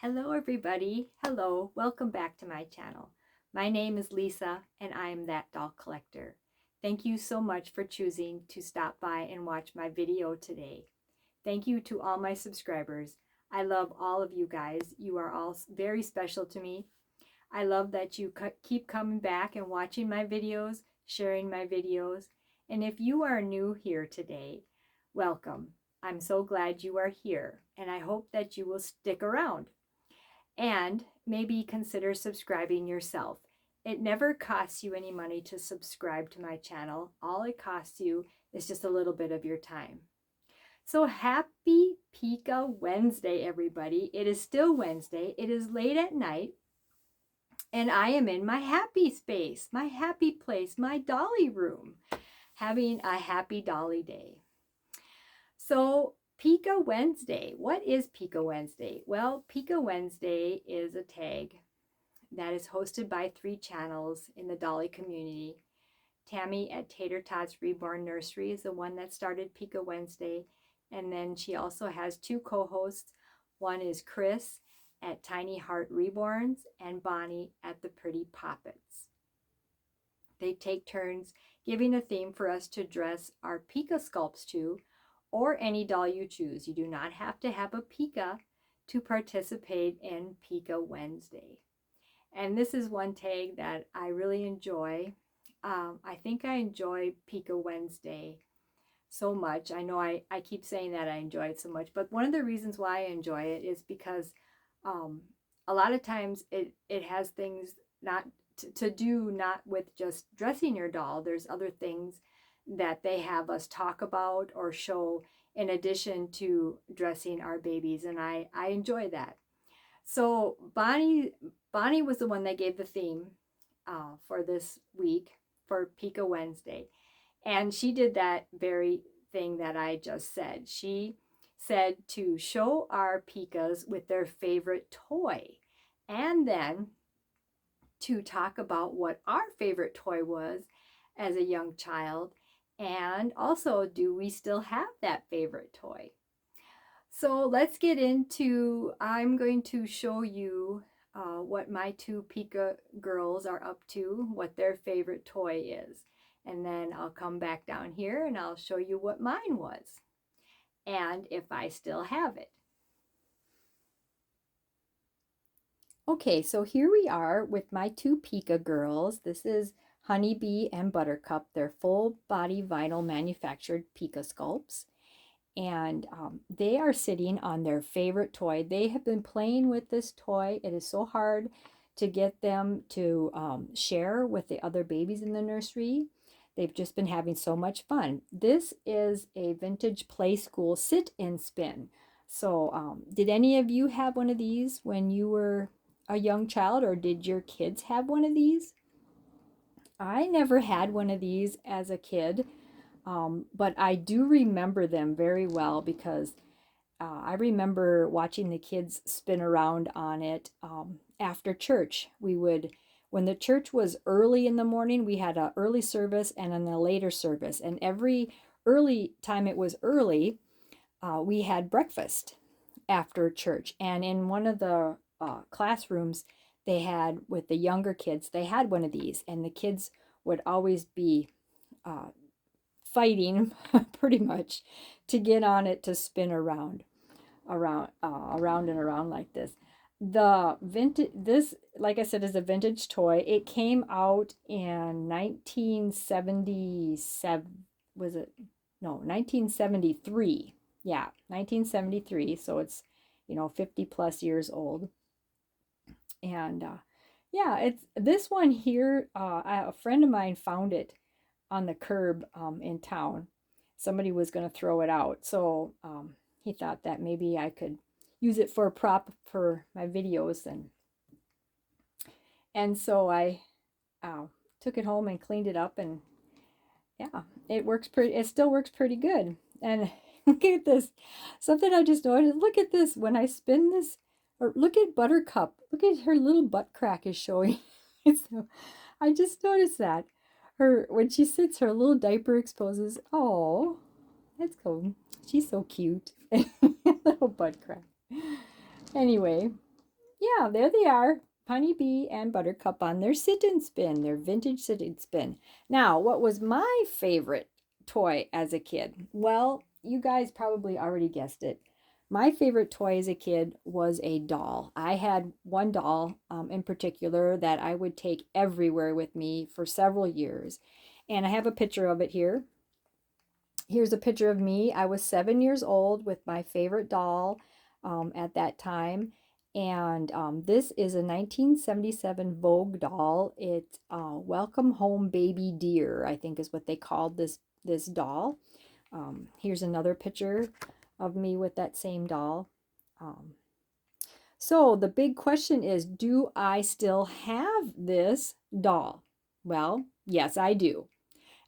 Hello everybody. Hello. Welcome back to my channel. My name is Lisa and I am That Doll Collector. Thank you so much for choosing to stop by and watch my video today. Thank you to all my subscribers. I love all of you guys. You are all very special to me. I love that you keep coming back and watching my videos, sharing my videos. And if you are new here today, welcome. I'm so glad you are here and I hope that you will stick around. And maybe consider subscribing yourself. It never costs you any money to subscribe to my channel. All it costs you is just a little bit of your time. So happy Pika Wednesday, everybody. It is still Wednesday. It is late at night, and I am in my happy space, my happy place, my dolly room, having a happy dolly day. So Pika Wednesday. What is Pika Wednesday? Well, Pika Wednesday is a tag that is hosted by 3 channels in the dolly community. Tammy at Tater Tots Reborn Nursery is the one that started Pika Wednesday. And then she also has 2 co-hosts. One is Chris at Tiny Heart Reborns and Bonnie at the Pretty Poppets. They take turns giving a theme for us to dress our Pika sculpts to, or any doll you choose. You do not have to have a Pika to participate in Pika Wednesday. And this is one tag that I really enjoy. I think I enjoy Pika Wednesday so much. I know I keep saying that I enjoy it so much, but one of the reasons why I enjoy it is because a lot of times it has things not to do, not with just dressing your doll. There's other things that they have us talk about or show in addition to dressing our babies, and I enjoy that. So Bonnie was the one that gave the theme for this week for Pika Wednesday, and she did that very thing that I just said. She said to show our Pikas with their favorite toy, and then to talk about what our favorite toy was as a young child, and also, do we still have that favorite toy? So let's get into, I'm going to show you what my 2 Pika girls are up to, what their favorite toy is. And then I'll come back down here and I'll show you what mine was and if I still have it. Okay, so here we are with my 2 Pika girls. This is Honeybee and Buttercup. They're full body vinyl manufactured Pika sculpts. And they are sitting on their favorite toy. They have been playing with this toy. It is so hard to get them to share with the other babies in the nursery. They've just been having so much fun. This is a vintage play school sit and spin. So did any of you have one of these when you were a young child, or did your kids have one of these? I never had one of these as a kid. But I do remember them very well because I remember watching the kids spin around on it after church. We would, when the church was early in the morning, we had an early service and then a later service. And every early time it was early, we had breakfast after church. And in one of the classrooms they had with the younger kids, they had one of these. And the kids would always be fighting pretty much to get on it to spin around and around like this. The vintage, this, like I said, is a vintage toy. It came out in 1977. Was it? No, 1973. Yeah, 1973. So it's 50 plus years old. And yeah, it's this one here. A friend of mine found it on the curb in town. Somebody was going to throw it out. So he thought that maybe I could use it for a prop for my videos. And so I took it home and cleaned it up. And yeah, it still works pretty good. And look at this. Something I just noticed. Look at this. When I spin this, or look at Buttercup. Look at her little butt crack is showing. So I just noticed that. When she sits, her little diaper exposes. Oh, that's cool. She's so cute. Little butt crack. Anyway, Yeah, there they are. Honeybee and Buttercup on their sit and spin, their vintage sit and spin. Now, what was my favorite toy as a kid? Well, you guys probably already guessed it. My favorite toy as a kid was a doll. I had one doll in particular that I would take everywhere with me for several years. And I have a picture of it here. Here's a picture of me. I was 7 years old with my favorite doll at that time. And this is a 1977 Vogue doll. It's Welcome Home Baby Dear, I think is what they called this doll. Here's another picture of me with that same doll. Um, so the big question is, do I still have this doll? Well, yes, I do.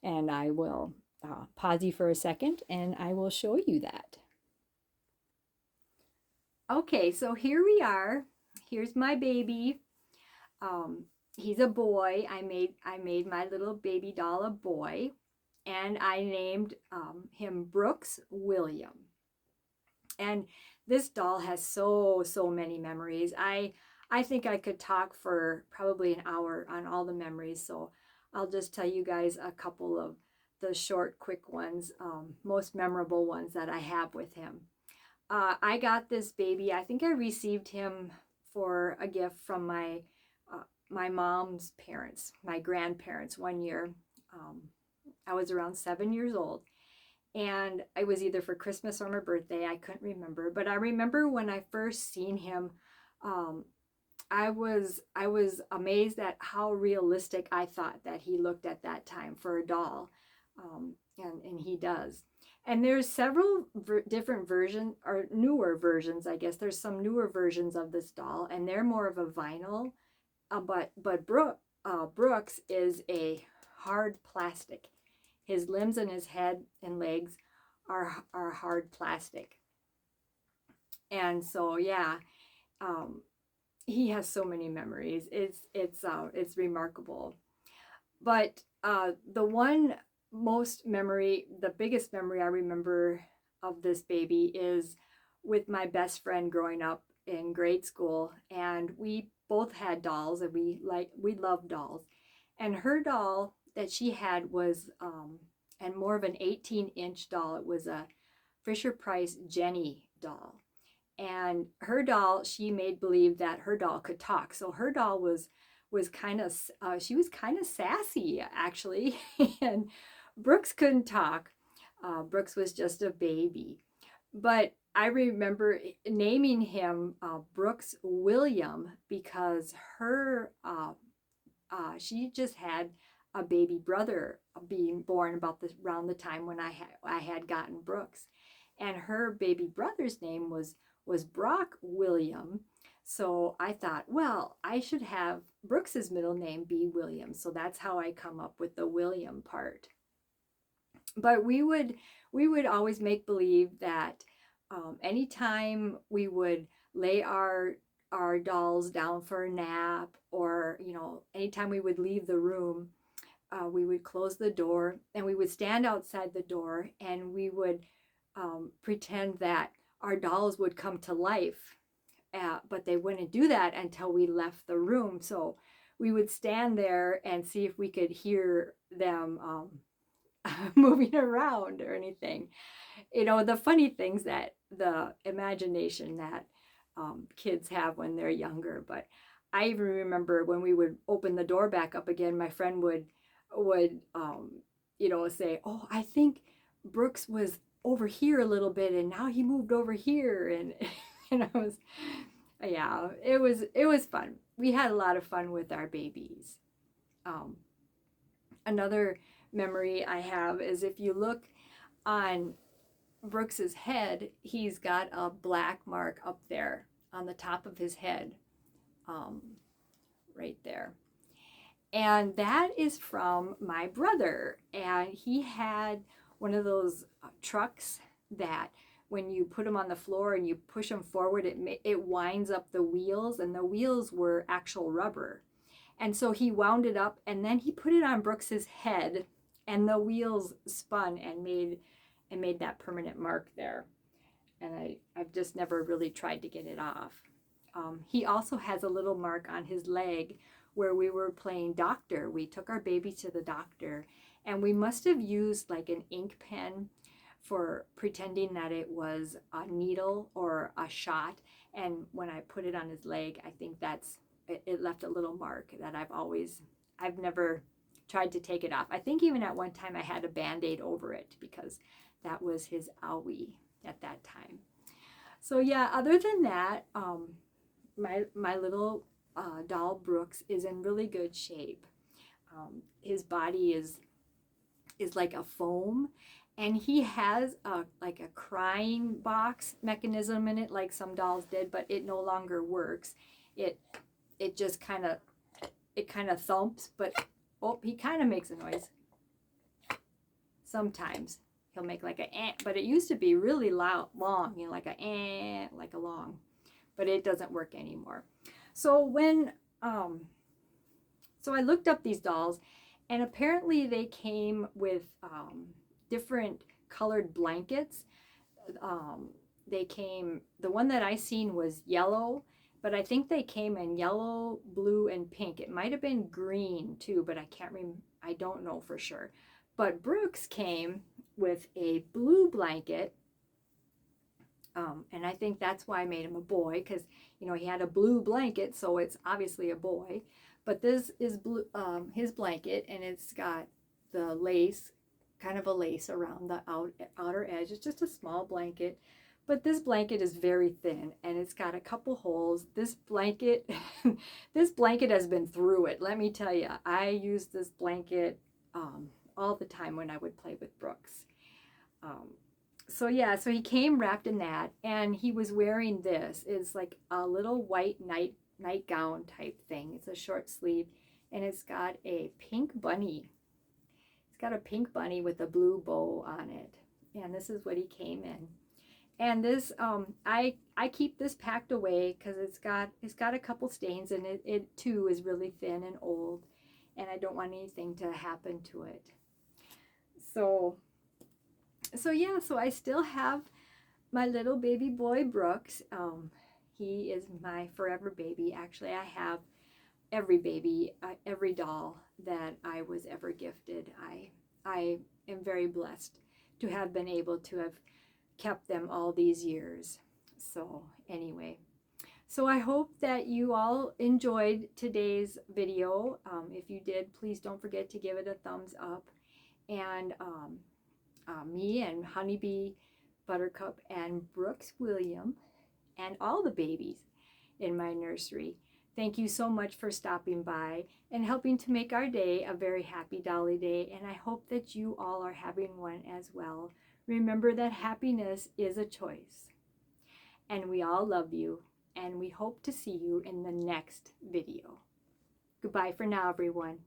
And I will pause you for a second and I will show you that. Okay, so here we are. Here's my baby. Um, he's a boy. I made my little baby doll a boy, and I named him Brooks William. And this doll has so many memories. I think I could talk for probably an hour on all the memories. So I'll just tell you guys a couple of the short, quick ones, most memorable ones that I have with him. I got this baby. I think I received him for a gift from my mom's parents, my grandparents, one year. Um, I was around 7 years old, and it was either for Christmas or my birthday. I couldn't remember, but I remember when I first seen him. Um, I was amazed at how realistic I thought that he looked at that time for a doll, and he does. And there's several different versions or newer versions, I guess. There's some newer versions of this doll, and they're more of a vinyl. But Brooks is a hard plastic. His limbs and his head and legs are hard plastic. And so yeah, um, he has so many memories. It's remarkable. But the one the biggest memory I remember of this baby is with my best friend growing up in grade school, and we both had dolls, and we loved dolls. And her doll that she had was and more of an 18-inch doll. It was a Fisher Price Jenny doll. And her doll, she made believe that her doll could talk. So her doll was kind of she was kind of sassy actually, and Brooks couldn't talk. Brooks was just a baby, but I remember naming him Brooks William because she just had a baby brother being born around the time when I had gotten Brooks, and her baby brother's name was Brock William. So I thought, well, I should have Brooks's middle name be William. So that's how I come up with the William part. But we would always make believe that anytime we would lay our dolls down for a nap, or anytime we would leave the room, we would close the door and we would stand outside the door, and we would pretend that our dolls would come to life, but they wouldn't do that until we left the room. So we would stand there and see if we could hear them moving around or anything. The funny things that the imagination that kids have when they're younger. But I even remember when we would open the door back up again, my friend would say, "Oh, I think Brooks was over here a little bit, and now he moved over here," and I was, yeah, it was fun. We had a lot of fun with our babies. Um, Another memory I have is if you look on Brooks's head, he's got a black mark up there on the top of his head, um, right there. And that is from my brother. And he had one of those trucks that when you put them on the floor and you push them forward, it winds up the wheels, and the wheels were actual rubber. And so he wound it up, and then he put it on Brooks's head, and the wheels spun and made that permanent mark there. And I've just never really tried to get it off. he also has a little mark on his leg where we were playing doctor. We took our baby to the doctor, and we must have used like an ink pen for pretending that it was a needle or a shot. And when I put it on his leg, I think it left a little mark that I've never tried to take it off. I think even at one time I had a Band-Aid over it because that was his owie at that time. So yeah, other than that, my little doll Brooks is in really good shape. His body is like a foam, and he has like a crying box mechanism in it, like some dolls did, but it no longer works. It just kind of thumps, but oh, he kind of makes a noise. Sometimes he'll make like a eh, but it used to be really loud, long, you know, like a eh, like a long, but it doesn't work anymore. So so I looked up these dolls, and apparently they came with different colored blankets. The one that I seen was yellow, but I think they came in yellow, blue, and pink. It might have been green too, but I don't know for sure. But Brooks came with a blue blanket, and I think that's why I made him a boy, because you know he had a blue blanket, so it's obviously a boy. But this is blue, his blanket, and it's got the lace, kind of a lace around the outer edge. It's just a small blanket, but this blanket is very thin, and it's got a couple holes. This blanket, this blanket has been through it. Let me tell you, I used this blanket all the time when I would play with Brooks. So yeah, so he came wrapped in that, and he was wearing this. It's like a little white nightgown type thing. It's a short sleeve, and it's got a pink bunny. It's got a pink bunny with a blue bow on it, and this is what he came in. And this, I keep this packed away because it's got a couple stains, and it too is really thin and old, and I don't want anything to happen to it. So yeah, so I still have my little baby boy Brooks. He is my forever baby. Actually, I have every baby, every doll that I was ever gifted. I am very blessed to have been able to have kept them all these years. So anyway, so I hope that you all enjoyed today's video. If you did, please don't forget to give it a thumbs up. And me and Honeybee Buttercup and Brooks William and all the babies in my nursery, thank you so much for stopping by and helping to make our day a very happy Dolly Day, and I hope that you all are having one as well. Remember that happiness is a choice, and we all love you, and we hope to see you in the next video. Goodbye for now, everyone.